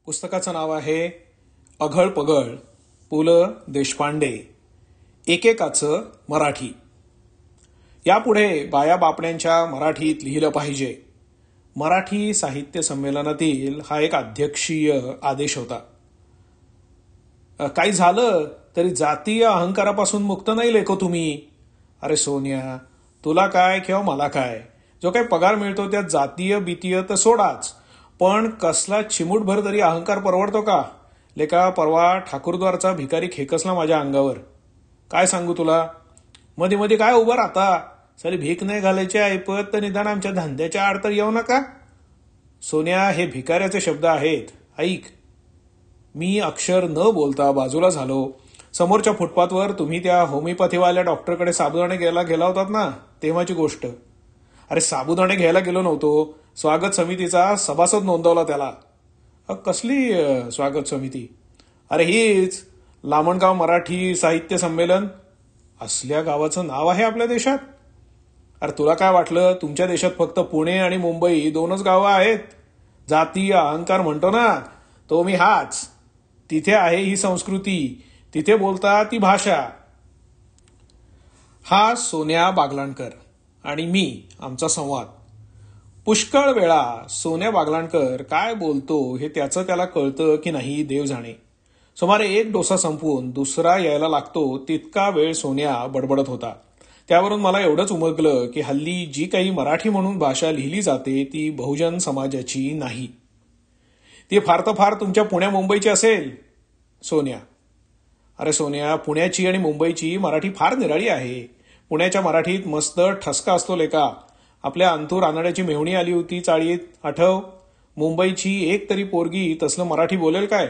पुस्तकाचं नाव आहे अघळ पगळ पु ल देशपांडे एकेकाचं मराठी. यापुढे बाया बापण्यांच्या मराठीत लिहिलं पाहिजे. मराठी साहित्य संमेलनातील हा एक अध्यक्षीय आदेश होता. काही झालं तरी जातीय अहंकारापासून मुक्त नाही लेखो तुम्ही. अरे सोन्या, तुला काय किंवा मला काय, जो काही पगार मिळतो त्यात जातीय बितीय तर सोडाच, पण कसला चिमूटभर तरी अहंकार परवडतो का? लेका परवा ठाकूरद्वारचा भिकारी खेकसला माझ्या अंगावर. काय सांगू तुला, मध्ये मध्ये काय उभं राहता. साली भीक नाही घालायची ऐपत तर निदान आमच्या धंद्याच्या आड तर येऊ नका. सोन्या, हे भिकाऱ्याचे शब्द आहेत, ऐक. मी अक्षर न बोलता बाजूला झालो. समोरच्या फुटपाथवर तुम्ही त्या होमिओपॅथीवाल्या डॉक्टरकडे साबुदाणे घ्यायला गेला होतात ना, तेव्हाची गोष्ट. अरे साबुदाणे घ्यायला गेलो नव्हतो, स्वागत समितीचा सभासद नोंदवला त्याला. कसली स्वागत समिती? अरे हीच लामणगाव मराठी साहित्य संमेलन. असल्या गावाचं नाव आहे आपल्या देशात? अरे तुला काय वाटलं तुमच्या देशात फक्त पुणे आणि मुंबई दोनच गावं आहेत? जातीय अहंकार म्हणतो ना, तो मी हाच. तिथे आहे ही संस्कृती, तिथे बोलता ती भाषा. हा सोन्या बागलाणकर आणि मी, आमचा संवाद. पुष्कळ वेळा सोन्या बागलाणकर काय बोलतो हे त्याचं त्याला कळतं की नाही देव जाणे. सुमारे एक डोसा संपवून दुसरा यायला लागतो तितका वेळ सोन्या बडबडत होता. त्यावरून मला एवढंच उमगलं की हल्ली जी काही मराठी म्हणून भाषा लिहिली जाते ती बहुजन समाजाची नाही. ती फार तर फार तुमच्या पुण्या मुंबईची असेल. सोन्या: अरे सोन्या, पुण्याची आणि मुंबईची मराठी फार निराळी आहे. पुण्याच्या मराठीत मस्त ठसका असतो लेका. आपल्या अंतूर रानड्याची मेहुणी आली होती चाळीत, आठव? मुंबईची एक तरी पोरगी तसलं मराठी बोलेल काय?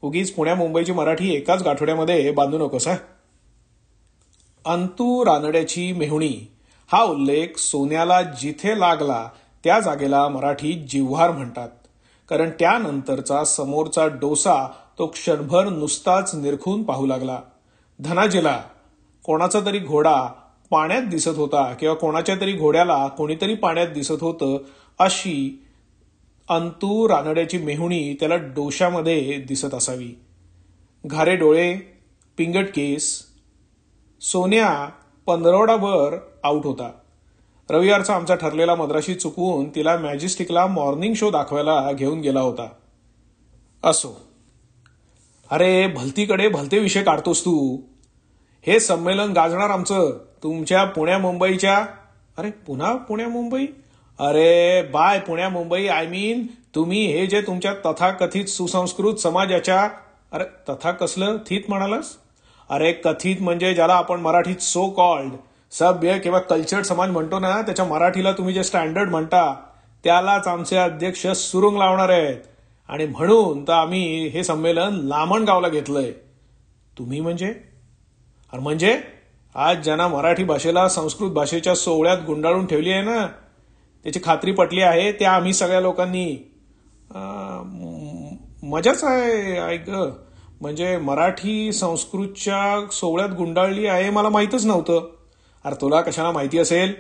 उगीच पुण्या मुंबईची मराठी एकाच गाठोड्यामध्ये बांधू नकोस हा. अंतू रानड्याची मेहुणी हा उल्लेख सोन्याला जिथे लागला त्या जागेला मराठीत जिव्हार म्हणतात. कारण त्यानंतरचा समोरचा डोसा तो क्षणभर नुसताच निरखून पाहू लागला. धनाजीला कोणाचा तरी घोडा पाण्यात दिसत होता किंवा कोणाच्या तरी घोड्याला कोणीतरी पाण्यात दिसत होतं, अशी अंतू रानड्याची मेहुणी त्याला डोशामध्ये दिसत असावी. घारे डोळे, पिंगट केस. सोन्या पंधरवडाभर आऊट होता. रविवारचा आमचा ठरलेला मद्राशी चुकवून तिला मॅजेस्टिकला मॉर्निंग शो दाखवायला घेऊन गेला होता. असो. अरे भलतीकडे भलते विषय काढतोस तू. हे संमेलन गाजणार आमचं तुमच्या पुण्या मुंबईच्या. अरे पुन्हा पुण्या मुंबई? अरे बाय पुण्या मुंबई, आय मीन तुम्ही हे जे तुमच्या तथाकथित सुसंस्कृत समाजाच्या. अरे तथा कसलं थित म्हणालास? अरे कथित म्हणजे ज्याला आपण मराठीत सो कॉल्ड सभ्य किंवा कल्चर्ड समाज म्हणतो ना, त्याच्या मराठीला तुम्ही जे स्टँडर्ड म्हणता त्यालाच आमचे अध्यक्ष सुरुंग लावणार आहेत. आणि म्हणून तर आम्ही हे संमेलन लामणगावला घेतलंय. तुम्ही म्हणजे? अरे म्हणजे आज ज्यांना मराठी भाषेला संस्कृत भाषेच्या सोहळ्यात गुंडाळून ठेवली आहे ना, त्याची खात्री पटली आहे त्या आम्ही सगळ्या लोकांनी. मजाच आहे. ऐक, म्हणजे मराठी संस्कृतच्या सोहळ्यात गुंडाळली आहे मला माहीतच नव्हतं. अरे तुला कशाला माहिती असेल?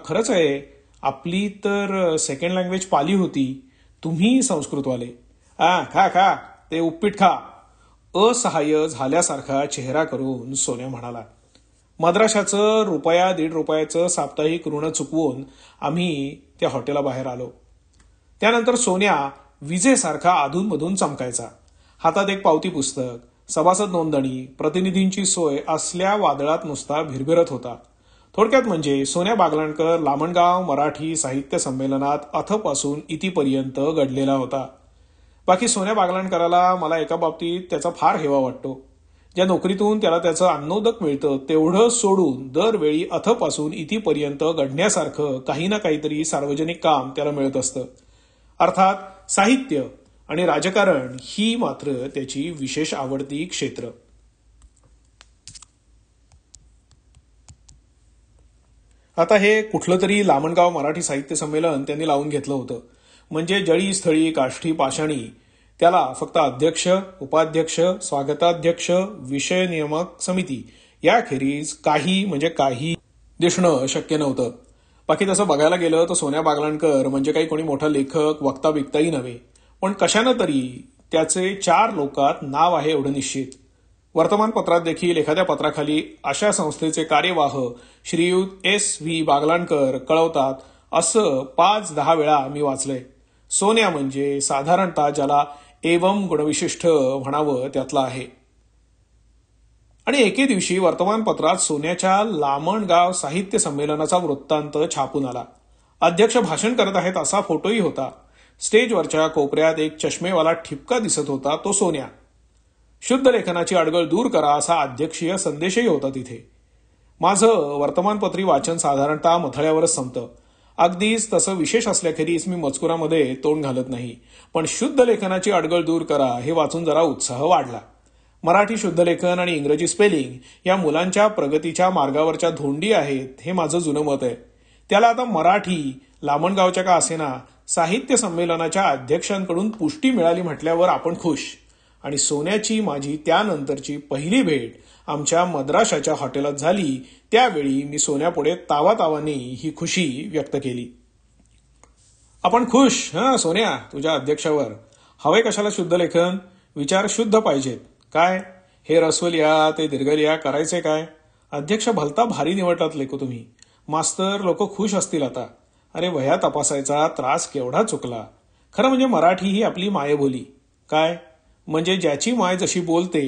खरंच आहे, आपली तर सेकंड लँग्वेज पाली होती. तुम्ही संस्कृतवाले. खा खा ते उपीट खा. असहाय्य झाल्यासारखा चेहरा करून सोन्या म्हणाला. मद्राशाचं ₹1-1.5 साप्ताहिक ऋण चुकवून आम्ही त्या हॉटेलाबाहेर आलो. त्यानंतर सोन्या विजेसारखा अधूनमधून चमकायचा. हातात एक पावती पुस्तक, सभासद नोंदणी, प्रतिनिधींची सोय असल्या वादळात नुसता भिरभिरत होता. थोडक्यात म्हणजे सोन्या बागलाणकर लामणगाव मराठी साहित्य संमेलनात अथपासून इथपर्यंत घडलेला होता. बाकी सोन्या बागलाणकराला मला एका बाबतीत त्याचा फार हेवा वाटतो. ज्या नोकरीतून त्याला त्याचं अन्नोदक मिळतं तेवढं सोडून दरवेळी अथपासून इथपर्यंत घडण्यासारखं काही ना काहीतरी सार्वजनिक काम त्याला मिळत असतं. अर्थात साहित्य आणि राजकारण ही मात्र त्याची विशेष आवडती क्षेत्र. आता हे कुठलं तरी लामणगाव मराठी साहित्य संमेलन त्यांनी लावून घेतलं होतं. म्हणजे जळी स्थळी काष्ठी पाषाणी त्याला फक्त अध्यक्ष, उपाध्यक्ष, स्वागताध्यक्ष, विषय नियामक समिती याखेरीज काही म्हणजे काही दिसणं शक्य नव्हतं. बाकी तसं बघायला गेलं तर सोन्या बागलाणकर म्हणजे काही कोणी मोठा लेखक, वक्ता बिकताही नव्हे. पण कशानं तरी त्याचे 4 लोकात नाव आहे एवढं निश्चित. वर्तमानपत्रात देखील एखाद्या पत्राखाली अशा संस्थेचे कार्यवाह श्रीयुत S.V. बागलाणकर कळवतात असं 5-10 वेळा मी वाचलंय. सोन्या म्हणजे साधारणतः ज्याला एवम गुणविशिष्ट म्हणावं त्यातला आहे. आणि एके दिवशी वर्तमानपत्रात सोन्याच्या लामणगाव साहित्य संमेलनाचा वृत्तांत छापून आला. अध्यक्ष भाषण करत आहेत असा फोटोही होता. स्टेजवरच्या कोपऱ्यात एक चष्मेवाला ठिपका दिसत होता, तो सोन्या. शुद्ध लेखनाची अडगळ दूर करा असा अध्यक्षीय संदेशही होता तिथे. माझं वर्तमानपत्री वाचन साधारणतः मथळ्यावरच संपतं. अगदीच तसं विशेष असल्याखेरीज मी मजकुरामध्ये तोंड घालत नाही. पण शुद्ध लेखनाची अडगळ दूर करा हे वाचून जरा उत्साह वाढला. मराठी शुद्ध लेखन आणि इंग्रजी स्पेलिंग या मुलांच्या प्रगतीच्या मार्गावरच्या धोंडी आहेत हे माझं जुनं मत आहे. त्याला आता मराठी लामणगावच्या का असेना साहित्य संमेलनाच्या अध्यक्षांकडून पुष्टी मिळाली म्हटल्यावर आपण खुश. आणि सोन्याची माझी त्यानंतरची पहिली भेट आमच्या मद्राशाच्या हॉटेलात झाली. त्यावेळी मी सोन्यापुढे तावातावाने ही खुशी व्यक्त केली. आपण खुश सोन्या तुझ्या अध्यक्षावर. हवे कशाला शुद्ध लेखन? विचार शुद्ध पाहिजेत. काय हे रस्व लिहा ते दीर्घ लिहा करायचे काय? अध्यक्ष भलता भारी निवडलात लेखो तुम्ही. मास्तर लोक खुश असतील आता. अरे वह्या तपासायचा त्रास केवढा चुकला. खरं म्हणजे मराठी ही आपली मायबोली. काय म्हणजे ज्याची माय जशी बोलते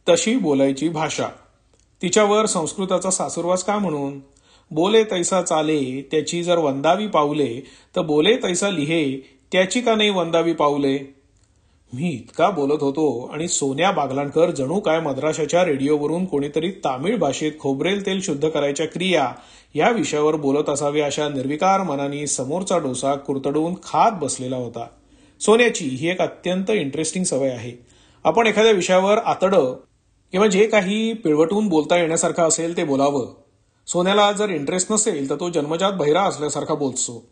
तशी बोलायची भाषा. तिच्यावर संस्कृताचा सासुरवास का म्हणून? बोले तैसा चाले त्याची जर वंदावी पाऊले, तर बोले तैसा लिहे त्याची का नाही वंदावी पाऊले. मी इतका बोलत होतो आणि सोन्या बागलाणकर जणू काय मद्राशाच्या रेडिओवरून कोणीतरी तामिळ भाषेत खोबरेल तेल शुद्ध करायच्या क्रिया या विषयावर बोलत असावे अशा निर्विकार मनाने समोरचा डोसा कुरतडून खात बसलेला होता. सोन्याची ही एक अत्यंत इंटरेस्टिंग सवय आहे. आपण एखाद्या विषयावर आतडं किंवा जे काही पिळवटून बोलता येण्यासारखं असेल ते बोलावं. सोन्याला जर इंटरेस्ट नसेल तर तो जन्मजात बहिरा असल्यासारखा बोलतो.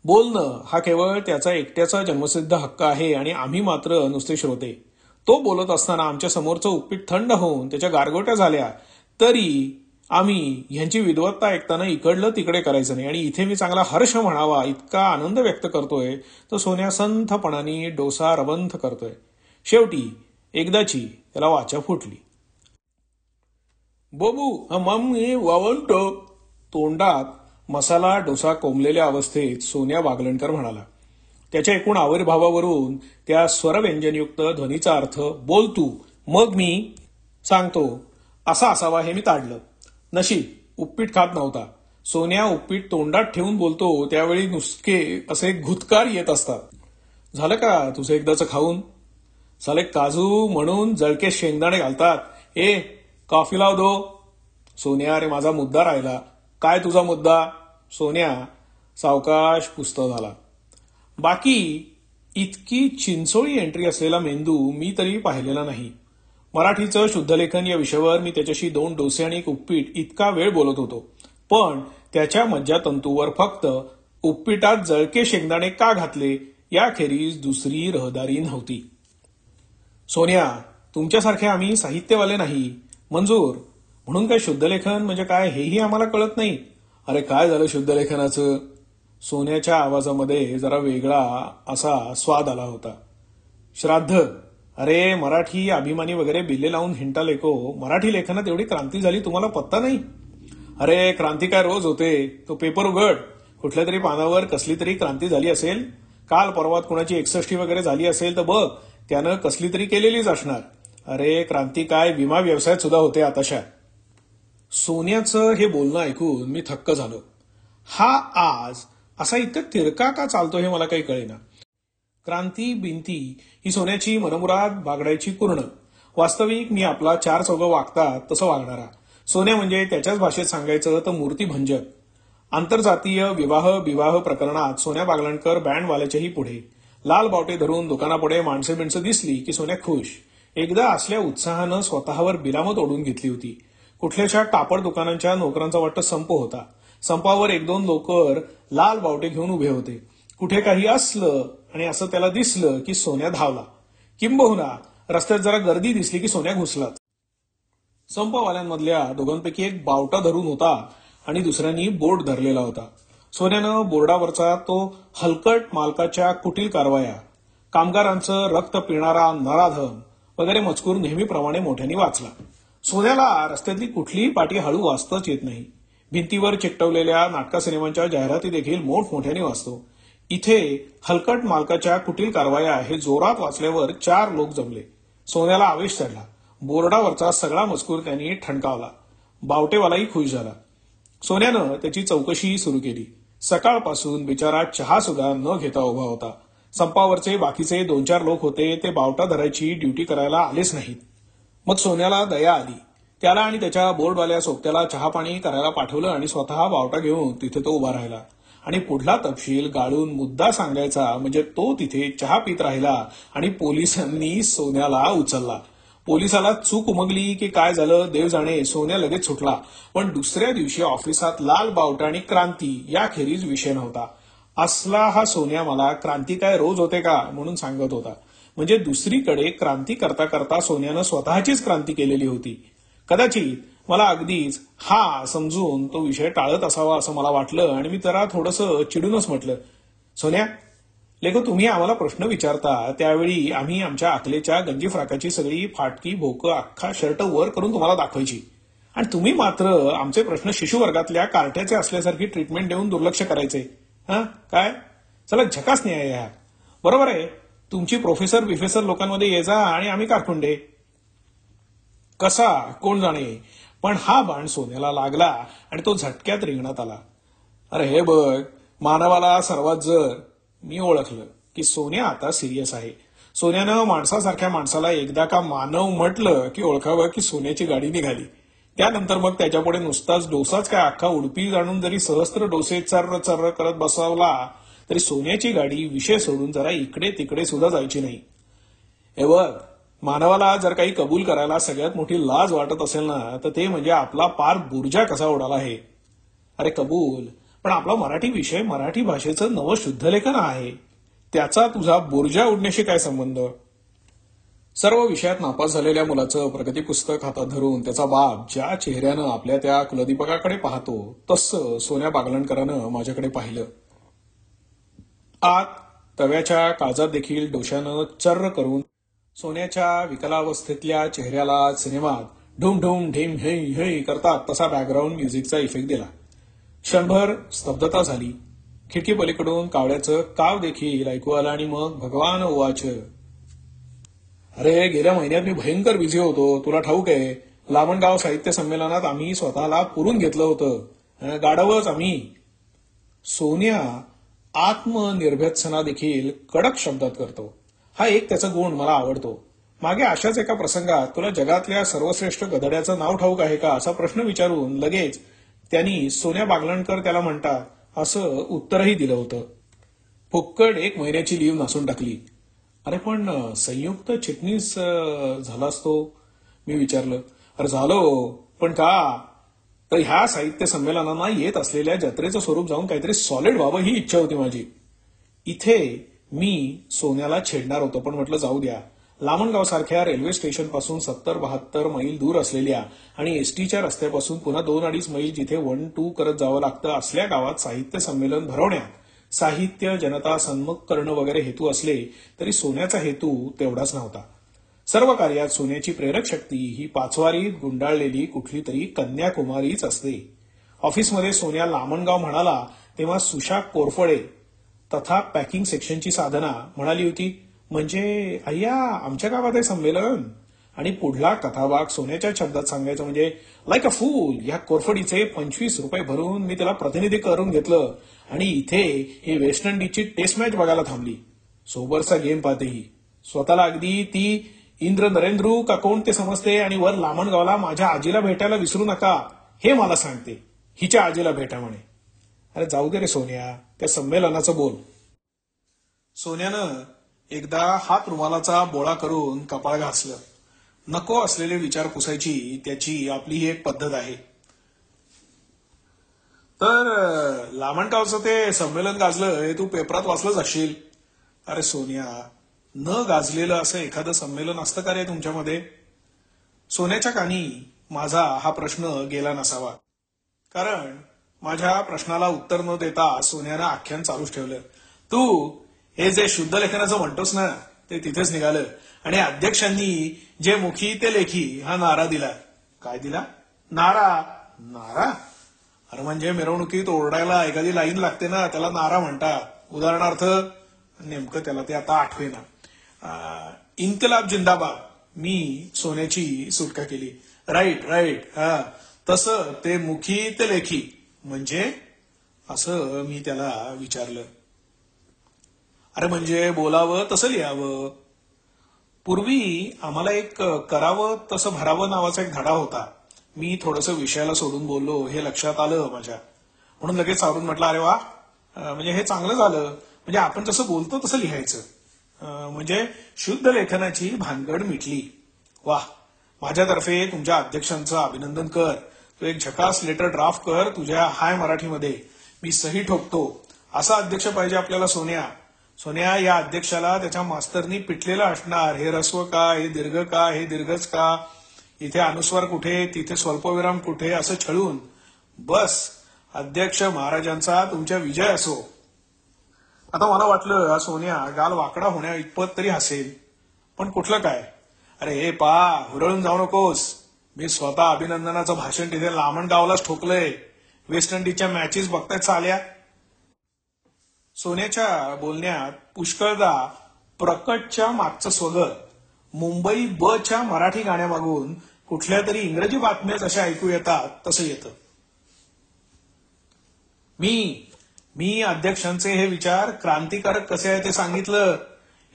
बोलणं हा केवळ त्याचा एकट्याचा जन्मसिद्ध हक्क आहे आणि आम्ही मात्र नुसते श्रोते. तो बोलत असताना आमच्या समोरचं उपपीठ थंड होऊन त्याच्या गारगोट्या झाल्या तरी आम्ही ह्यांची विद्वत्ता ऐकताना इकडलं तिकडे करायचं नाही. आणि इथे मी चांगला हर्ष म्हणावा इतका आनंद व्यक्त करतोय तर सोन्या संथपणाने डोसा रबंथ करतोय. शेवटी एकदाची त्याला वाचा फुटली. बोबू मम्मी वावंटो. तोंडात मसाला डोसा कोंबलेल्या अवस्थेत सोन्या बागलणकर म्हणाला. त्याच्या एकूण आविर्भावावरून त्या स्वरव्यंजनयुक्त ध्वनीचा अर्थ बोल तू मग मी सांगतो असा असावा हे मी ताडलं. नशीब उपपीठ खात नव्हता. सोन्या उपपीठ तोंडात ठेवून बोलतो त्यावेळी नुसके असे घुतकार येत असतात. झालं का तुझं एकदाचं खाऊन? साले काजू म्हणून जळके शेंगदाणे घालतात. ए कॉफी लाव दो. सोन्या अरे माझा मुद्दा राहिला. काय तुझा मुद्दा? सोन्या सावकाश पुस्त झाला. बाकी इतकी चिंचोळी एंट्री असलेला मेंदू मी तरी पाहिलेला नाही. मराठीचं शुद्धलेखन या विषयावर मी त्याच्याशी 2 डोसे आणि एक उपपीठ इतका वेळ बोलत होतो. पण त्याच्या मज्जातंतूवर फक्त उपपीठात जळके शेंगदाणे का घातले याखेरीज दुसरी रहदारी नव्हती. सोन्या तुमच्यासारखे आम्ही साहित्यवाले नाही. मंजूर म्हणून काय शुद्धलेखन म्हणजे काय हेही आम्हाला कळत नाही. अरे काय झालं शुद्धलेखनाचं? सोन्याच्या आवाजामध्ये जरा वेगळा असा स्वाद आला होता. श्राद्ध. अरे मराठी अभिमानी वगैरे बिल्ले लावून हिंटा लेको. मराठी लेखनात एवढी क्रांती झाली तुम्हाला पत्ता नाही? अरे क्रांती काय रोज होते. तो पेपर उघड. कुठल्या तरी पानावर कसली तरी क्रांती झाली असेल. काल परवात कुणाची 61 वगैरे झाली असेल तर बघ त्यानं कसली तरी केलेलीच असणार. अरे क्रांती काय विमा व्यवसायात सुद्धा होते आताशा. सोन्याचं हे बोलणं ऐकून मी थक्क झालो. हा आज असा इतका तिरका का चालतो हे मला काही कळेना. क्रांती बिंती ही सोन्याची मनमुराद बागडायची पूर्ण. वास्तविक मी आपला 4 चौघं वागतात तसं वागणारा. सोन्या म्हणजे त्याच्याच भाषेत सांगायचं तर मूर्तीभंजक. आंतरजातीय विवाह प्रकरणात सोन्या बागलाणकर बँडवाल्याच्याही पुढे. लाल बावटे धरून दुकानापुढे माणसं दिसली की सोन्या खुश. एकदा असल्या उत्साहानं स्वतःवर बिलामत ओढून घेतली होती. कुठल्याशा टापड दुकानांच्या नोकरांचा वाटतं संप होता. संपावर 1-2 नोकर लाल बावटे घेऊन उभे होते. कुठे काही असलं आणि असं त्याला दिसलं की सोन्या धावला. किंबहुना रस्त्यात जरा गर्दी दिसली की सोन्या घुसलाच. संपवाल्यांमधल्या दोघांपैकी एक बावटा धरून होता आणि दुसऱ्यांनी बोर्ड धरलेला होता. सोन्यानं बोर्डावरचा तो हलकट मालकाच्या कुटील कारवाया कामगारांचं रक्त पिणारा नराधम वगैरे मजकूर नेहमीप्रमाणे मोठ्याने वाचला. सोन्याला रस्त्यातली कुठलीही पाटी हळू वाचताच येत नाही. भिंतीवर चिकटवलेल्या नाटका सिनेमांच्या जाहिराती देखील मोठमोठ्याने वाचतो. इथे हलकट मालकाच्या कुटील कारवाया हे जोरात वाचल्यावर 4 लोक जमले. सोन्याला आवेश चढला. बोर्डावरचा सगळा मजकूर त्यांनी ठणकावला. बावटेवालाही खुश झाला. सोन्यानं त्याची चौकशी सुरू केली. सकाळपासून बिचारा चहा सुद्धा न घेता उभा होता. संपावरचे बाकीचे 2-4 लोक होते ते बावटा धरायची ड्युटी करायला आलेच नाहीत. मग सोन्याला दया आली. त्याला आणि त्याच्या बोर्डवाल्या सोबत्याला चहा पाणी करायला पाठवलं आणि स्वतः बावटा घेऊन तिथे तो उभा राहिला. आणि पुढला तपशील गाळून मुद्दा सांगायचा म्हणजे तो तिथे चहा पित राहिला आणि पोलिसांनी सोन्याला उचलला. पोलिसाला चूक उमगली की काय झालं देव जाणे, सोन्या लगेच सुटला. पण दुसऱ्या दिवशी ऑफिसात लाल बावटा आणि क्रांती याखेरीज विषय नव्हता. असला हा सोन्या मला क्रांती काय रोज होते का म्हणून सांगत होता. म्हणजे दुसरीकडे क्रांती करता करता सोन्यानं स्वतःचीच क्रांती केलेली होती. कदाचित मला अगदीच हा समजून तो विषय टाळत असावा असं मला वाटलं आणि मी जरा थोडंसं चिडूनच म्हटलं, सोन्या लेखो तुम्ही आम्हाला प्रश्न विचारता त्यावेळी आम्ही आमच्या अकलेच्या गंजी फ्राकाची सगळी फाटकी भोकं अख्खा शर्ट वर करून तुम्हाला दाखवायची आणि तुम्ही मात्र आमचे प्रश्न शिशुवर्गातल्या कार्ट्याचे असल्यासारखी ट्रीटमेंट देऊन दुर्लक्ष करायचे. काय चला झकास न्याय ह्या. बरोबर आहे, तुमची प्रोफेसर लोकांमध्ये ये जा आणि आम्ही कारखुंडे. कसा कोण जाणे, पण हा बाण सोन्याला लागला आणि तो झटक्यात रिंगणात आला. अरे हे बघ, मानवाला सर्वात जर मी ओळखलं की सोन्या आता सिरियस आहे. सोन्यानं माणसासारख्या माणसाला एकदा का मानव म्हटलं की ओळखावं की सोन्याची गाडी निघाली. त्यानंतर मग त्याच्यापुढे नुसताच डोसाच काय अख्खा उडपी जाणून जरी सहस्त्र डोसे चर्र चर्र करत बसवला तरी सोन्याची गाडी विषय सोडून जरा इकडे तिकडे सुद्धा जायची नाही. हे बघ, मानवाला जर काही कबूल करायला सगळ्यात मोठी लाज वाटत असेल ना तर ते म्हणजे आपला पार बुर्जा कसा उडाला आहे. अरे कबूल, पण आपला मराठी विषय मराठी भाषेचं नवं शुद्धलेखन आहे. त्याचा तुझा बुर्जा उडण्याशी काय संबंध. सर्व विषयात नापास झालेल्या मुलाचं प्रगती पुस्तक हातात धरून त्याचा बाप ज्या चेहऱ्यानं आपल्या त्या कुलदीपकाकडे पाहतो तसं सोन्या बागलणकरानं माझ्याकडे पाहिलं. आत तव्याच्या काळजात देखील डोशानं चर्र करून सोन्याच्या विकलावस्थेतल्या चेहऱ्याला सिनेमात ढुम ढुम ढिम हे हे करतात तसा बॅकग्राऊंड म्युझिकचा इफेक्ट दिला. क्षणभर स्तब्धता झाली. खिडकी पलीकडून कावड्याचं काव देखील ऐकू आलं आणि मग भगवान उवाच, अरे गेल्या महिन्यात मी भयंकर बिझी होतो, तुला ठाऊक आहे. लामणगाव साहित्य संमेलनात आम्ही स्वतःला पुरून घेतलं होतं. गाढवच आम्ही. सोन्या आत्मनिर्भेत्सना देखील कडक शब्दात करतो. हा एक त्याचा गुण मला आवडतो. मागे अशाच एका प्रसंगात तुला जगातल्या सर्वश्रेष्ठ गधड्याचं नाव ठाऊक आहे का असा प्रश्न विचारून लगेच त्यांनी सोन्या बागलणकर त्याला म्हणतात असं उत्तरही दिलं होतं. फुक्कड 1 महिन्याची लीव्ह नासून टाकली. अरे पण संयुक्त चिटणीस झालास तो, मी विचारलं. अरे झालो, पण का तर ह्या साहित्य संमेलनांना येत असलेल्या जत्रेचं स्वरूप जाऊन काहीतरी सॉलिड व्हावं ही इच्छा होती माझी. इथे मी सोन्याला छेडणार होतो पण म्हटलं जाऊ द्या. लामणगाव सारख्या रेल्वे स्टेशन पासून 70-72 मैल दूर असलेल्या आणि एसटीच्या रस्त्यापासून पुन्हा 2-2.5 मैल जिथे 1-2 करत जावं लागतं असल्या गावात साहित्य संमेलन भरवण्यात साहित्य जनता सन्मुख करणं वगैरे हेतू असले तरी सोन्याचा हेतू तेवढाच नव्हता. सर्व कार्यात सोन्याची प्रेरक शक्ती ही पाचवारीत गुंडाळलेली कुठली तरी कन्याकुमारीच असते. ऑफिसमध्ये सोन्या लामणगाव म्हणाला तेव्हा सुशा कोरफळे तथा पॅकिंग सेक्शनची साधना म्हणाली होती, म्हणजे अय्या आमच्या गावात आहे संमेलन. आणि पुढला कथाभाग सोन्याच्या शब्दात सांगायचं म्हणजे लाईक अ फूल या कोरफडीचे 25 रुपये भरून मी त्याला प्रतिनिधी करून घेतलं आणि इथे ही वेस्ट इंडिजची टेस्ट मॅच बघायला थांबली. सोबरचा गेम पाहतेही. स्वतःला अगदी ती इंद्र नरेंद्रू का कोण ते समजते आणि वर लामणगावला माझ्या आजीला भेटायला विसरू नका हे मला सांगते. हिच्या आजीला भेटा म्हणे. अरे जाऊ दे रे सोन्या, त्या संमेलनाचं बोल. सोन्यानं एकदा हात रुमालाचा बोळा करून कपाळ घासलं. नको असलेले विचार पुसायची त्याची आपली ही एक पद्धत आहे. तर लामणगावचं ते संमेलन गाजलं हे तू पेपरात वाचलंच असशील. अरे सोन्या, न गाजलेलं असं एखादं संमेलन असतं का रे तुमच्यामध्ये. सोन्याच्या कानी माझा हा प्रश्न गेला नसावा, कारण माझ्या प्रश्नाला उत्तर न देता सोन्यानं आख्यान चालूच ठेवलं. तू हे जे शुद्ध लेखनाचं म्हणतोस ना ते तिथेच निघालं आणि अध्यक्षांनी जे मुखी ते लेखी हा नारा दिला. काय दिला? नारा. नारा? अरे म्हणजे मिरवणुकीत ओरडायला एखादी लाईन लागते ना त्याला नारा म्हणतात. उदाहरणार्थ नेमकं त्याला ते आता आठवेना. इन्कलाब जिंदाबाद. मी सोन्याची सुटका केली. Right right. हा तसं ते मुखी ते लेखी म्हणजे असं मी त्याला विचारलं. अरे म्हणजे बोलावं तसं लिहावं. पूर्वी आम्हाला एक करावं तसं भरावं नावाचा एक धडा होता. मी थोडंसं विषयाला सोडून बोललो हे लक्षात आलं माझ्या. म्हणून लगेच सावरून म्हटलं अरे वा म्हणजे हे चांगलं झालं. म्हणजे आपण जसं बोलतो तसं लिहायचं. म्हणजे शुद्ध लेखनाची भानगड मिटली. वाह. माझ्यातर्फे तुमच्या अध्यक्षांचं अभिनंदन कर. तू एक झकास लेटर ड्राफ्ट कर तुझ्या हाय मराठीमध्ये. मी सही ठोकतो. असा अध्यक्ष पाहिजे आपल्याला सोन्या. सोन्या या अध्यक्षाला त्याच्या मास्तरनी पिटलेलं असणार. हे रस्व का, हे दीर्घ का, हे दीर्घच का, इथे अनुस्वार कुठे, तिथे स्वल्पविराम कुठे असं छळून. बस अध्यक्ष महाराजांचा तुमच्या विजय असो. आता मला वाटलं हा सोन्या गाल वाकडा होण्या इतपत तरी हसेल. पण कुठलं काय. अरे हे पा हुरळून जाऊ नकोस. मी स्वतः अभिनंदनाचं भाषण तिथे लामणगावलाच ठोकलंय. वेस्ट इंडिजच्या मॅचेस बघताय चाल्या. सोन्याच्या बोलण्यात पुष्कळदा प्रकटच्या मागचं स्वगत मुंबई बच्या मराठी गाण्यामागून कुठल्या तरी इंग्रजी बातम्या जशा ऐकू येतात तसं येतं. मी अध्यक्षांचे हे विचार क्रांतिकारक कसे आहे ते सांगितलं.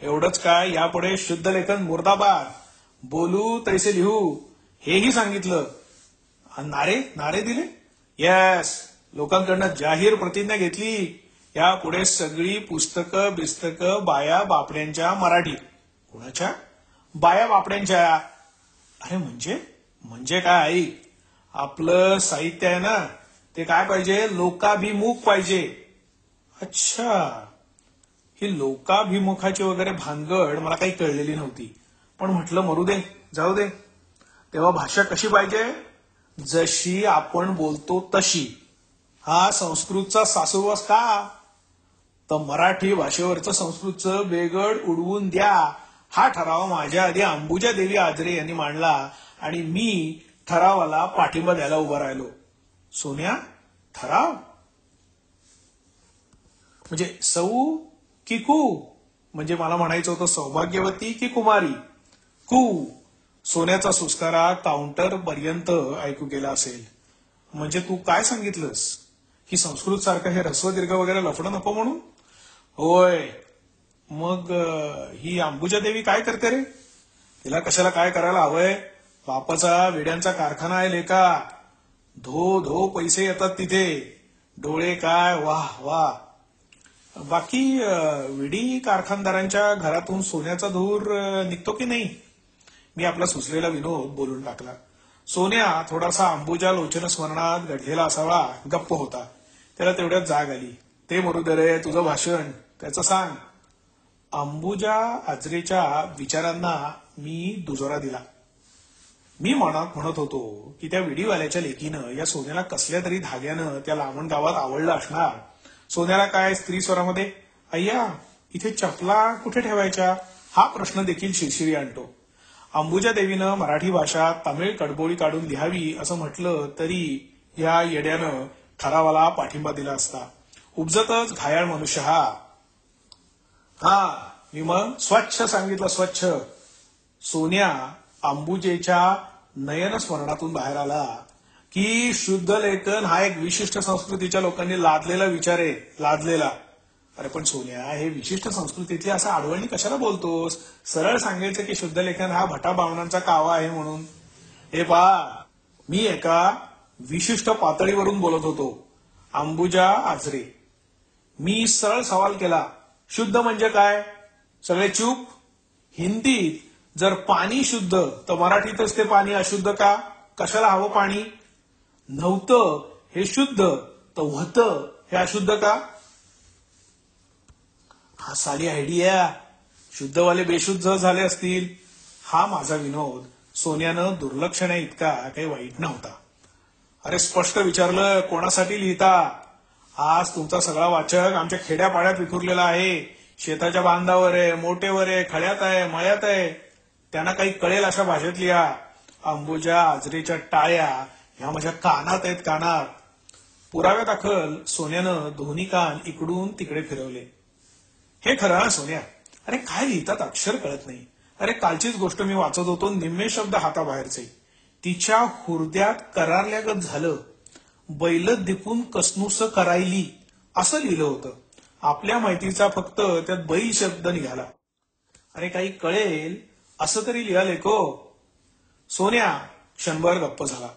एवढंच काय यापुढे शुद्ध लेखन मुर्दाबाद. बोलू तैसे लिहू हेही सांगितलं. नारे नारे दिले. येस. लोकांकडनं जाहीर प्रतिज्ञा घेतली. यापुढे सगळी पुस्तकं बिस्तकं बाया बापड्यांच्या मराठी. कुणाच्या? बाया बापड्यांच्या. अरे म्हणजे काय आई. आपलं साहित्य आहे ना ते काय पाहिजे लोकाभिमुख पाहिजे. अच्छा. ही लोकाभिमुखाची वगैरे भानगड मला काही कळलेली नव्हती. पण म्हटलं मरू दे जाऊ दे. तेव्हा भाषा कशी पाहिजे? जशी आपण बोलतो तशी. हा संस्कृतचा सासूरवास का? तर मराठी भाषेवरचं संस्कृतचं बेगड उडवून द्या हा ठराव माझ्या आधी अंबुजा देवी आजरे यांनी मांडला आणि मी ठरावाला पाठिंबा द्यायला उभा राहिलो. सोन्या ठराव म्हणजे सौ की कू? म्हणजे मला म्हणायचं होतं सौभाग्यवती की कुमारी. कू. सोन्याचा सुस्कारा काउंटर पर्यंत ऐकू गेला असेल. म्हणजे तू काय सांगितलंस की संस्कृत सारखं हे रस्व दीर्घ वगैरे लफडं नको म्हणून? होय. मग ही अंबुजा देवी काय करते रे? तिला कशाला काय करायला हवंय? बापाचा विड्यांचा कारखाना आहे लेका. धो धो पैसे येतात तिथे. डोळे काय वाह वाह. बाकी विडी कारखानदारांच्या घरातून सोन्याचा धूर निघतो की नाही? मी आपला सुचलेला विनोद बोलून टाकला. सोन्या थोडासा अंबुजा लोचन स्मरणात घडलेला असावा गप्प होता. त्याला तेवढ्यात जाग आली. ते मरू दे रे तुझं भाषण त्याचं सांग. अंबुजा आजरेच्या विचारांना मी दुजोरा दिला. मी म्हणत होतो की त्या विडीवाल्याच्या लेकीनं या सोन्याला कसल्या तरी धाग्यानं त्या लामण गावात आवडलं असणार. सोन्याला काय स्त्री स्वरामध्ये अय्या इथे चपला कुठे ठेवायच्या हा प्रश्न देखील शिरशिरी आणतो. अंबुजा देवीनं मराठी भाषा तमिळ कडबोळी काढून लिहावी असं म्हटलं तरी या येड्यानं ठरावाला पाठिंबा दिला असता. उपजतच घायाळ मनुष्य हा. मी मग स्वच्छ सांगितलं स्वच्छ. सोन्या अंबुजेच्या नयन स्मरणातून बाहेर आला की शुद्ध लेखन हा एक विशिष्ट संस्कृतीच्या लोकांनी लादलेला विचार आहे. लादलेला. अरे पण सोन्या हे विशिष्ट संस्कृतीतली असं आडवणी कशाला बोलतोस? सरळ सांगायचं की शुद्ध लेखन हा भटा भावनांचा कावा आहे म्हणून. हे पहा मी एका विशिष्ट पातळीवरून बोलत होतो. अंबुजा आजरे. मी सरळ सवाल केला शुद्ध म्हणजे काय? सगळे चूप. हिंदीत जर पाणी शुद्ध तर मराठीतच ते पाणी अशुद्ध का? कशाला हवं पाणी? नव्हतं हे शुद्ध तर होतं हे अशुद्ध का? हा साली आयडिया. शुद्धवाले बेशुद्ध झाले असतील. हा माझा विनोद सोन्यानं दुर्लक्षण्या इतका काही वाईट नव्हता. अरे स्पष्ट विचारलं कोणासाठी लिहिता? आज तुमचा सगळा वाचक आमच्या खेड्यापाड्यात विखुरलेला आहे. शेताच्या बांधावर आहे, मोठेवर आहे, खळ्यात आहे, मळ्यात आहे, त्यांना काही कळेल अशा भाषेत लिहा. अंबुजा आजरीच्या टाळ्या ह्या माझ्या कानात आहेत, कानात. पुराव्यादाखल सोन्यानं दोन्ही कान इकडून तिकडे फिरवले. हे खरं ना सोन्या? अरे काय लिहितात अक्षर कळत नाही. अरे कालचीच गोष्ट मी वाचत होतो, निम्मे शब्द हाताबाहेरचे. तिच्या हुरद्यात करारल्यागत झालं, बैल दिपून कसनूस करायली असं लिहिलं होतं. आपल्या माहितीचा फक्त त्यात बैल शब्द निघाला. अरे काही कळेल असं तरी लिहाले को. सोन्या क्षणभर गप्प झाला.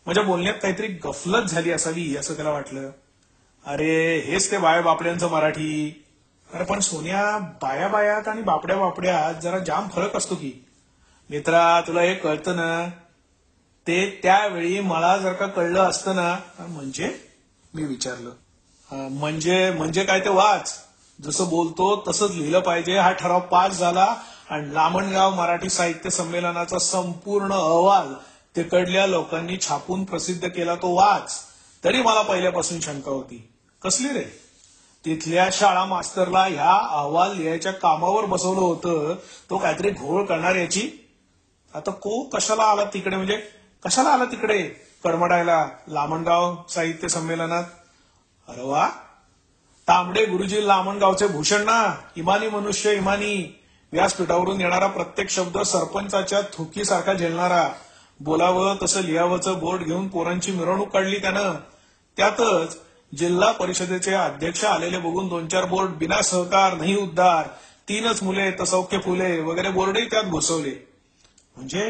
माझ्या बोलण्यात काहीतरी गफलत झाली असावी असं त्याला वाटलं. अरे हेच ते बाया बापड्यांचं मराठी. अरे पण सोन्या, बाया बायात आणि बापड्या बापड्यात जरा जाम फरक असतो की. मित्रा तुला हे कळतं ना? ते त्यावेळी मला जर का कळलं असतं ना. म्हणजे मी विचारलं. म्हणजे म्हणजे काय ते वाच. जसं बोलतो तसंच लिहिलं पाहिजे हा ठराव पास झाला आणि लामणगाव मराठी साहित्य संमेलनाचा संपूर्ण अहवाल तिकडल्या लोकांनी छापून प्रसिद्ध केला, तो वाच. तरी मला पहिल्यापासून शंका होती. कसली रे? तिथल्या शाळा मास्तरला ह्या अहवाल लिहायच्या कामावर बसवलं होतं, तो काहीतरी घोळ करणार याची. आता को कशाला आला तिकडे, म्हणजे कशाला आला तिकडे कडमडायला लामणगाव साहित्य संमेलनात? अरे वा, तांबडे गुरुजी लामणगावचे भूषण ना. इमानी मनुष्य, इमानी. व्यासपीठावरून येणारा प्रत्येक शब्द सरपंचाच्या थुकीसारखा झेलणारा. बोलावं तसं लिहावंचं बोर्ड घेऊन पोरांची मिरवणूक काढली त्यानं. त्यातच जिल्हा परिषदेचे अध्यक्ष आलेले बघून 2-4 बोर्ड बिना सहकार नाही उद्धार, 3च मुले तसौख्य फुले वगैरे बोर्डही त्यात घुसवले. म्हणजे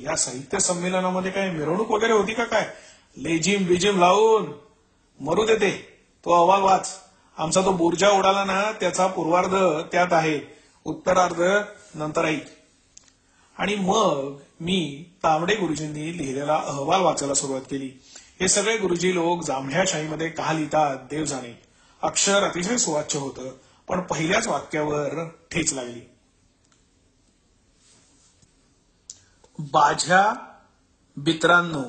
या साहित्य संमेलनामध्ये काय मिरवणूक वगैरे होती का काय? लेजिम बिजिम लावून मरू देते. तो अहवाल वाच. आमचा तो बुर्जा उडाला ना, त्याचा पूर्वार्ध त्यात आहे, उत्तरार्ध नंतर ऐक. आणि मग मी तांबडे गुरुजींनी लिहिलेला अहवाल वाचायला सुरुवात केली. हे सगळे गुरुजी लोक जांभळ्या शाहीमध्ये का लिहितात देव जाणे. अक्षर अतिशय सुवाच्य होतं, पण पहिल्याच वाक्यावर ठेच लागली. बाझ्या बित्रांनो,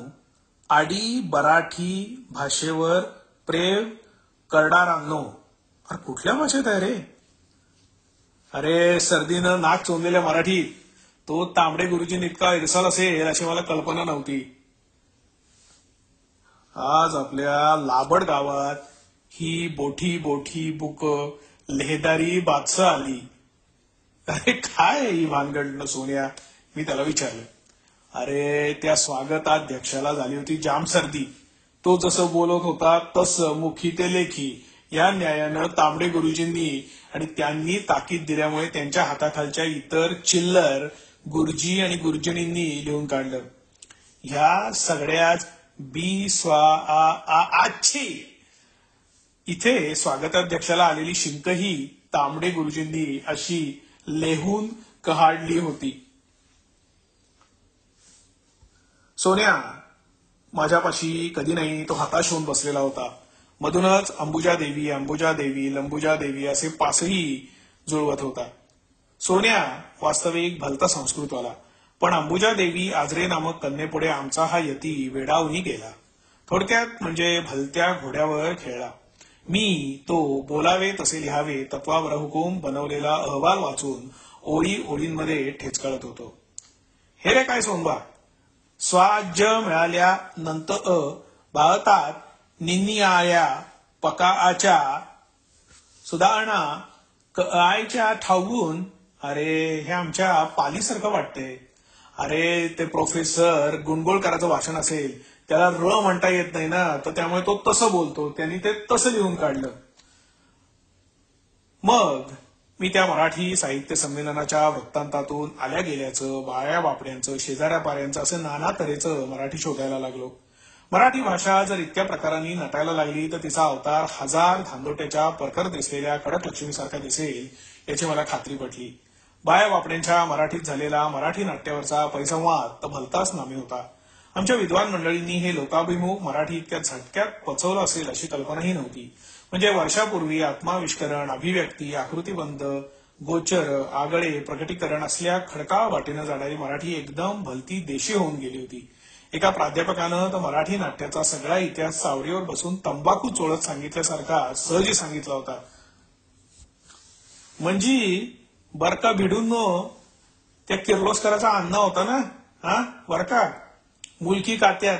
आडी बराठी भाषेवर प्रेम करणारांनो. अरे कुठल्या भाषेत आहे रे? अरे सर्दीनं नाक चोंदलेल्या मराठीत. तो तांबडे गुरुजींनी इतका इरसाल असेल अशी मला कल्पना नव्हती. आज आपल्या लाबड गावात ही बोठी बोठी बुक लेहदारी बादशाह आली. अरे काय ही भानगड सोन्या? मी त्याला विचारलं. अरे त्या स्वागताध्यक्षाला झाली होती जाम सर्दी. तो जसं बोलत होता तसं मुखी ते लेखी या न्यायानं तांबडे गुरुजींनी आणि त्यांनी ताकीद दिल्यामुळे त्यांच्या हाताखालच्या इतर चिल्लर गुरुजी आणि गुरुजनींनी लिहून काढलं. ह्या सगळ्याच बी स्वा आ आच्छी. इथे स्वागताध्यक्षाला आलेली शिंकही तांबडे गुरुजींनी अशी लेहून काढली होती. सोन्या माझ्यापाशी कधी नाही तो हताश होऊन बसलेला होता. मधूनच अंबुजा देवी, अंबुजा देवी, लंबुजा देवी असे पासही जुळवत होता. सोन्या वास्तविक भलता संस्कृतवाला, पण अंबुजा देवी आजरे नामक कन्येपुढे आमचा हा यती वेडावून गेला. थोडक्यात म्हणजे भलत्या घोड्यावर खेळला. मी तो बोलावे तसे लिहावे तत्वावर हुकूम बनवलेला अहवाल वाचून ओळी ओळींमध्ये ठेचकाळत होतो. हे रे काय सोनबा, स्वाज्य मिळाल्यानंतर भारतात निनियाळ्या पकाआच्या सुधारणा करायच्या ठाऊन. अरे हे आमच्या पालीसारखं वाटतंय. अरे ते प्रोफेसर गुणगोळकरांचं भाषण असेल, त्याला र म्हणता येत नाही ना, तर त्यामुळे तो तसं बोलतो. त्यांनी ते तसं लिहून काढलं. मग मी त्या मराठी साहित्य संमेलनाच्या वृत्तांतातून आल्या गेल्याचं, बाया बापड्यांचं, शेजाऱ्या पाऱ्यांचं असं नाना तऱ्हेचं मराठी शोधायला लागलो. मराठी भाषा जर इतक्या प्रकारांनी नटायला लागली तर तिचा अवतार हजार धांदोट्याच्या परकर दिसलेल्या कडक लक्ष्मीसारखा दिसेल याची मला खात्री पटली. बाया बापड्यांच्या मराठीत झालेला मराठी नाट्यावरचा परिसंवाद तर भलताच नामी होता. आमच्या विद्वान मंडळींनी हे लोकाभिमुख मराठी इतक्या झटक्यात पचवलं असेल अशी कल्पनाही नव्हती. म्हणजे वर्षापूर्वी आत्माविष्करण, अभिव्यक्ती, आकृतीबंध, गोचर, आगळे, प्रकटीकरण असल्या खडकाळ वाटेनं जाणारी मराठी एकदम भलती देशी होऊन गेली होती. एका प्राध्यापकानं तर मराठी नाट्याचा सगळा इतिहास सावरीवर बसून तंबाखू चोळत सांगितल्यासारखा सहजी सांगितला होता. म्हणजे बरका भिडून त्या किर्लोस्कराचा अण्णा होता ना, हा बरका मुलकी कात्यात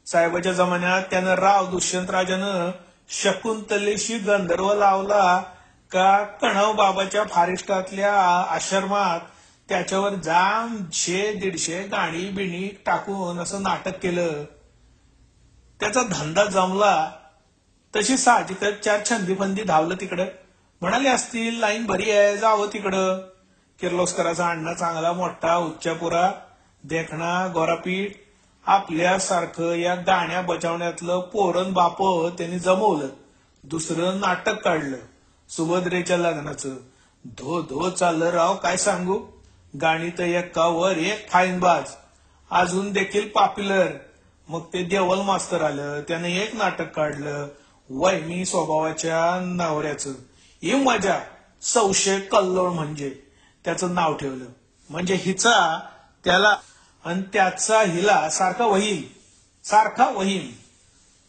साहेबाच्या जमान्यात त्यानं राव दुष्यंतराजानं शकुंतलेशी गंधर्व लावला का कणव बाबाच्या फारिस्टातल्या आश्रमात त्याच्यावर जाम 100-150 गाणी बिणी टाकून असं नाटक केलं. त्याचा धंदा जमला तशी साहजिकच 4 छंदी धावलं तिकडं. म्हणाले असतील लाईन बरी आहे, जावं तिकडं. किर्लोस्कराचा अण्णा चांगला मोठा उच्चापुरा देखणा गोरापीठ आपल्यासारखं या गाण्या बजावण्यातलं पोरण बाप त्यांनी जमवलं. दुसरं नाटक काढलं सुभद्रेच्या लग्नाचं. धो धो चाललं राव, काय सांगू. गाणी तर एकावर एक फाईनबाज, अजून देखील पॉप्युलर. मग ते देवल मास्तर आलं, त्याने एक नाटक काढलं वैमी स्वभावाच्या नवऱ्याचं. ही मजा संशय कल्लोळ म्हणजे त्याचं नाव ठेवलं. म्हणजे हिचा त्याला आणि त्याचा हिला सारखा वहील.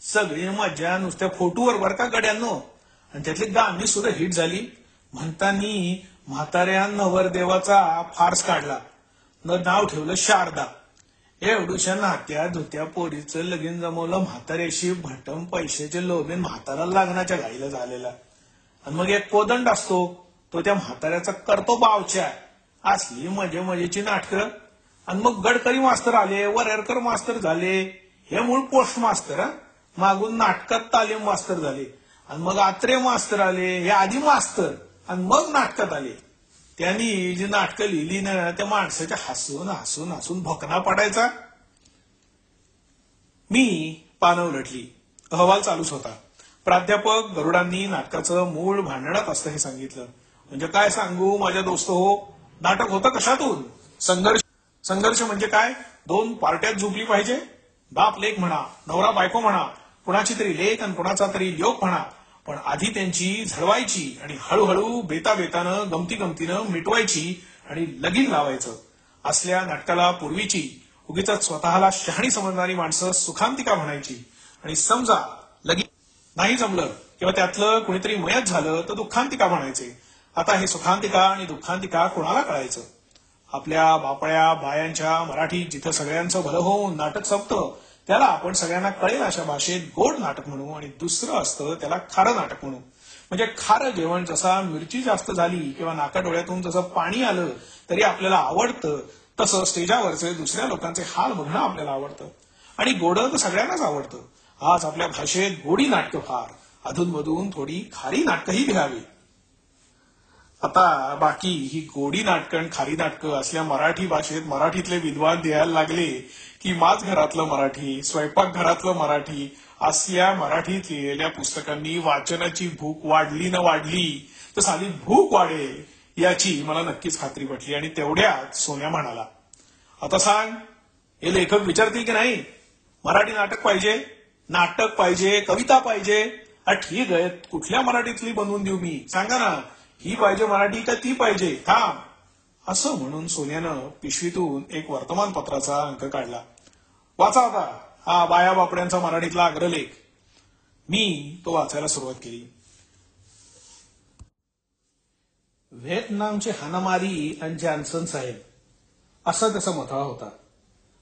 सगळी मजा नुसत्या फोटोवर बर का गड्यांनो. आणि त्यातली गाणी सुद्धा हिट झाली. म्हणतानी म्हाताऱ्या नवरदेवाचा फार्स काढला न नाव ठेवलं शारदा. एवढूशा नात्या धुत्या पोरीचं लगीन जमवलं म्हाताऱ्याशी. भटम पैशाचे लोभीन म्हातारा लग्नाच्या घाईला झालेला. आणि मग एक कोदंड असतो, तो त्या म्हाताऱ्याचा करतो बावच्या. असली मजेची नाटकं. आणि मग गडकरी मास्तर आले, वरेरकर मास्तर झाले, हे मूळ पोस्ट मास्तर. मागून नाटकात तालीम मास्तर झाले. आणि मग आत्रे मास्तर आले, हे आधी मास्तर आणि मग नाटकात आले. त्यांनी जी नाटकं लिहिली ना, त्या माणसाच्या हसून भोकना पडायचा. मी पानं उलटली. अहवाल चालूच होता. प्राध्यापक गरुडांनी नाटकाचं मूळ भांडणात असतं हे सांगितलं. म्हणजे काय सांगू माझ्या दोस्त हो, नाटक होतं कशातून. संघर्ष म्हणजे काय, 2 पार्ट्यात झोपली पाहिजे. बाप लेक म्हणा, नवरा बायको म्हणा, कुणाची तरी लेक आणि कुणाचा तरी ल्योक म्हणा, पण आधी त्यांची झळवायची आणि हळूहळू बेतानं गमतीनं मिटवायची आणि लगीन लावायचं. असल्या नाटकाला पूर्वीची उगीच स्वतःला शहाणी समजणारी माणसं सुखांतिका म्हणायची. आणि समजा लगीन नाही जमलं किंवा त्यातलं कुणीतरी मयत झालं तर दुःखांतिका म्हणायचे. आता हे सुखांतिका आणि दुःखांतिका कोणाला कळायचं. आपल्या बापळ्या बायांच्या मराठीत जिथं सगळ्यांचं भलं होऊन नाटक संपतं, त्याला आपण सगळ्यांना कळेल अशा भाषेत गोड नाटक म्हणू. आणि दुसरं असतं त्याला खारं नाटक म्हणू. म्हणजे खारं जेवण जसा मिरची जास्त झाली किंवा नाकाडोळ्यातून जसं पाणी आलं तरी आपल्याला आवडतं, तसं स्टेजावरचे दुसऱ्या लोकांचे हाल बघणं आपल्याला आवडतं. आणि गोडं तर सगळ्यांनाच आवडतं. आज आपल्या भाषेत गोडी नाटकं फार, अधूनमधून थोडी खारी नाटकंही घ्यावी. आता बाकी ही गोडी नाटकं आणि खारी नाटकं असल्या मराठी भाषेत मराठीतले विद्वान द्यायला लागले की माझ घरातलं मराठी, स्वयंपाक घरातलं मराठी असल्या मराठीत लिहिलेल्या पुस्तकांनी वाचनाची भूक वाढली न वाढली तर साली भूक वाढेल याची मला नक्कीच खात्री पटली. आणि तेवढ्यात सोन्या म्हणाला, आता सांग, हे लेखक विचारतील की नाही मराठी नाटक पाहिजे, कविता पाहिजे. ठीक आहे, कुठल्या मराठीतली बनवून देऊ मी, सांगा ना, ही पाहिजे मराठी का ती पाहिजे, थांब. असं म्हणून सोन्यानं पिशवीतून एक वर्तमानपत्राचा अंक काढला. वाचा आता हा बाया बापड्यांचा मराठीतला अग्रलेख. मी तो वाचायला सुरुवात केली. व्हिएतनामचे हानामारी आणि जॉन्सन साहेब असा त्याचा मथळा होता.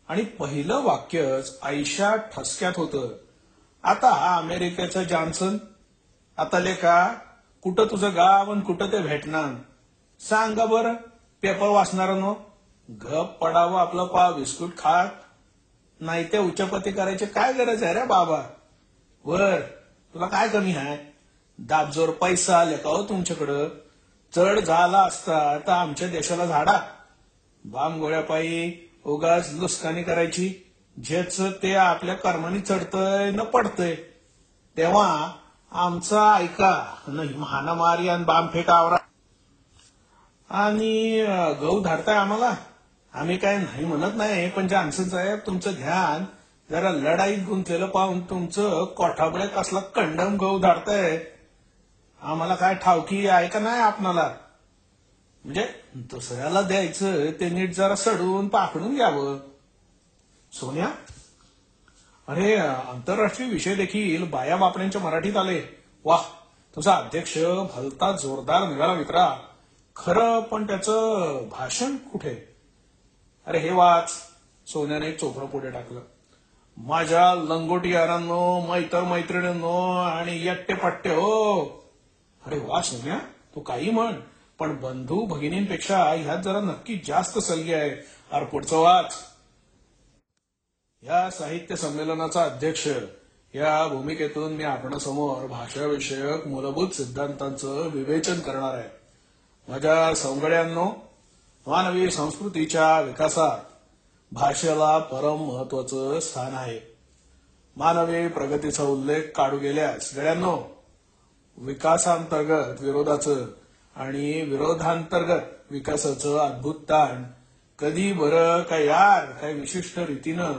आणि पहिलं वाक्यच आयशा ठसक्यात होतं, आता हा अमेरिकेचा जॉन्सन. आता लेका, कुठं तुझं गाव आणि कुठं ते व्हिएतनाम, सांगा बरं पेपर वाचणारांनो. गप पडावं आपलं पाव बिस्कुट खात, नाही ते उच्चपती करायची काय गरज आहे रे बाबा. वर तुला काय कमी आहे, दाबजोर पैसा आले का हो तुमच्याकडं. चढ झाला असता तर आमच्या देशाला झाडा. बामगोळ्या पायी उगाच लुस्कानी करायची. ज्याच ते आपल्या कर्मानी चढतंय न पडतंय. तेव्हा आमचा ऐका, हाणामारी आणि बामफेक आवरा आणि गहू धाडताय आम्हाला. आम्ही काय नाही म्हणत नाही, पण जॉन्सन साहेब तुमचं ध्यान जरा लढाईत गुंतलेलं पाहून तुमचं कोठाबळे कसला कंडम गहू धाडताय. आम्हाला काय ठावकी आहे का नाही आपणाला. म्हणजे दुसऱ्याला द्यायचं ते नीट जरा सडून पाकडून घ्यावं. सोन्या, अरे आंतरराष्ट्रीय विषय देखील बाया बापड्यांच्या मराठीत आले. वाह, तुझा अध्यक्ष भलता जोरदार निघाला मित्रा. खरं, पण त्याचं भाषण कुठे? अरे हे वाच. सोन्याने एक चोपडं पुढे टाकलं. माझ्या लंगोटी यारांनो, मैत्रिणींनो आणि यट्टे पट्टे हो. अरे वा सोन्या, तू काही म्हण, पण बंधू भगिनींपेक्षा ह्यात जरा नक्की जास्त सल्गे आहे. अरे पुढचं वाच. या साहित्य संमेलनाचा अध्यक्ष या भूमिकेतून मी आपणासमोर भाषाविषयक मूलभूत सिद्धांतांचं विवेचन करणार आहे. माझ्या सौंगड्यांनो, मानवी संस्कृतीच्या विकासात भाषेला परम महत्वाचं स्थान आहे. मानवी प्रगतीचा उल्लेख काढू गेल्यास गड्यांनो, विकासांतर्गत विरोधाचं आणि विरोधांतर्गत विकासाचं अद्भुत ताण कधी बरं काय यार, काय विशिष्ट रीतीनं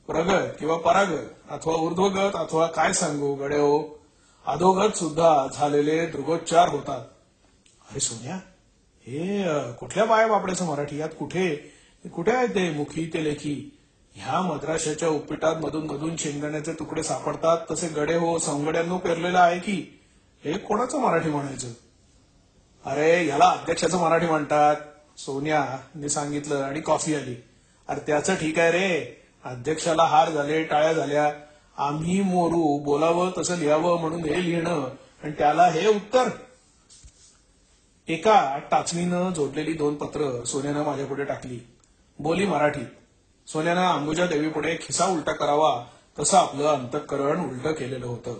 प्रगत किंवा परागत अथवा ऊर्ध्वगत अथवा काय सांगू गड्यो, अधोगत सुद्धा झालेले दृगोच्चार होतात. अरे सोन्या, हे कुठल्या बाया बापड्याचं मराठी? यात कुठे कुठे आहे ते मुखी ते लेखी? ह्या मद्राशाच्या उपपीठात मधून मधून शेंगदाण्याचे तुकडे सापडतात तसे गडे हो सौंगड्यांनो पेरलेलं आहे की. हे कोणाचं मराठी म्हणायचं? अरे याला अध्यक्षाचं मराठी म्हणतात, सोन्याने सांगितलं आणि कॉफी आली. अरे त्याचं ठीक आहे रे, अध्यक्षाला हार झाले, टाळ्या झाल्या, आम्ही मोरू, बोलावं तसं लिहावं म्हणून हे लिहिणं आणि त्याला हे उत्तर. एका टाचणीनं जोडलेली 2 पत्र सोन्यानं माझ्या पुढे टाकली. बोली मराठीत. सोन्यानं अंबुजा देवीपुढे खिसा उलटा करावा तसं आपलं अंतःकरण उलटं केलेलं होतं.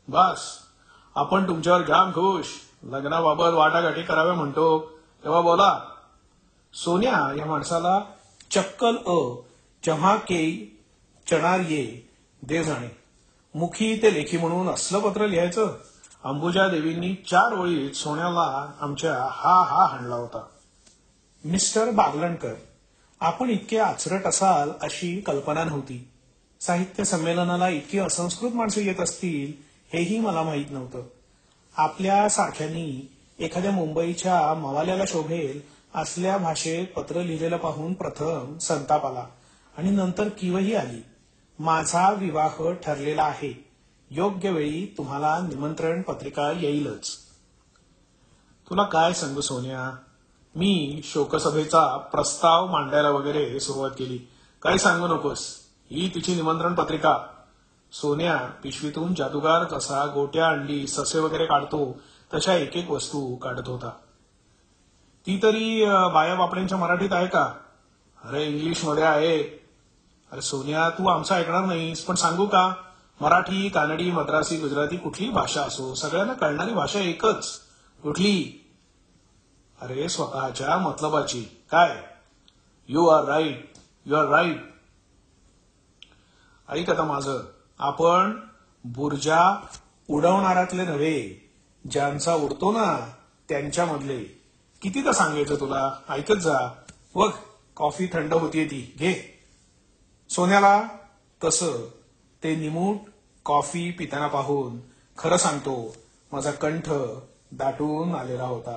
बस, आपण तुमच्यावर जाम खुश. लग्नाबाबत वाटाघाटी कराव्या म्हणतो तेव्हा बोला. सोन्या या माणसाला चक्कल जेव्हा के चणार ये दे जाणे. मुखी ते लेखी म्हणून असलं पत्र लिहायचं. अंबुजा देवींनी 4 ओळीत सोन्याला आमच्या हा हाणला होता. मिस्टर बागलणकर, आपण इतके आचरट असाल अशी कल्पना नव्हती. साहित्य संमेलनाला इतकी असंस्कृत माणसं येत असतील हेही मला माहीत नव्हतं. आपल्या सारख्यांनी एखाद्या मुंबईच्या मवाल्याला शोभेल असल्या भाषेत पत्र लिहिलेलं पाहून प्रथम संताप आला आणि नंतर किवही आली. माझा विवाह ठरलेला आहे. योग्य वेळी तुम्हाला निमंत्रण पत्रिका येईलच. तुला काय सांगू सोन्या, मी शोकसभेचा प्रस्ताव मांडायला वगैरे सुरुवात केली. काही सांगू नकोस, ही तिची निमंत्रण पत्रिका. सोन्या पिशवीतून जादूगार जसा गोट्या अंडी ससे वगैरे काढतो तशा एक एक वस्तू काढत होता. ती तरी बाया बापड्यांच्या मराठीत आहे का? अरे इंग्लिशमध्ये आहे. अरे सोन्या, तू आमचं ऐकणार नाहीस, पण सांगू का, मराठी, कानडी, मद्रासी, गुजराती कुठली भाषा असो, सगळ्यांना कळणारी भाषा एकच. कुठली? अरे स्वतःच्या मतलबाची. काय? You are right, you are right. ऐक आता माझं, आपण बुर्जा उडवणारातले नव्हे, ज्यांचा उडतो ना त्यांच्यामधले. किती तर सांगायचं तुला, ऐकत जा. बघ कॉफी थंड होतीये ती, घे. सोन्याला तसं ते निमूट कॉफी पिताना पाहून खरं सांगतो माझा कंठ दाटून आलेला होता.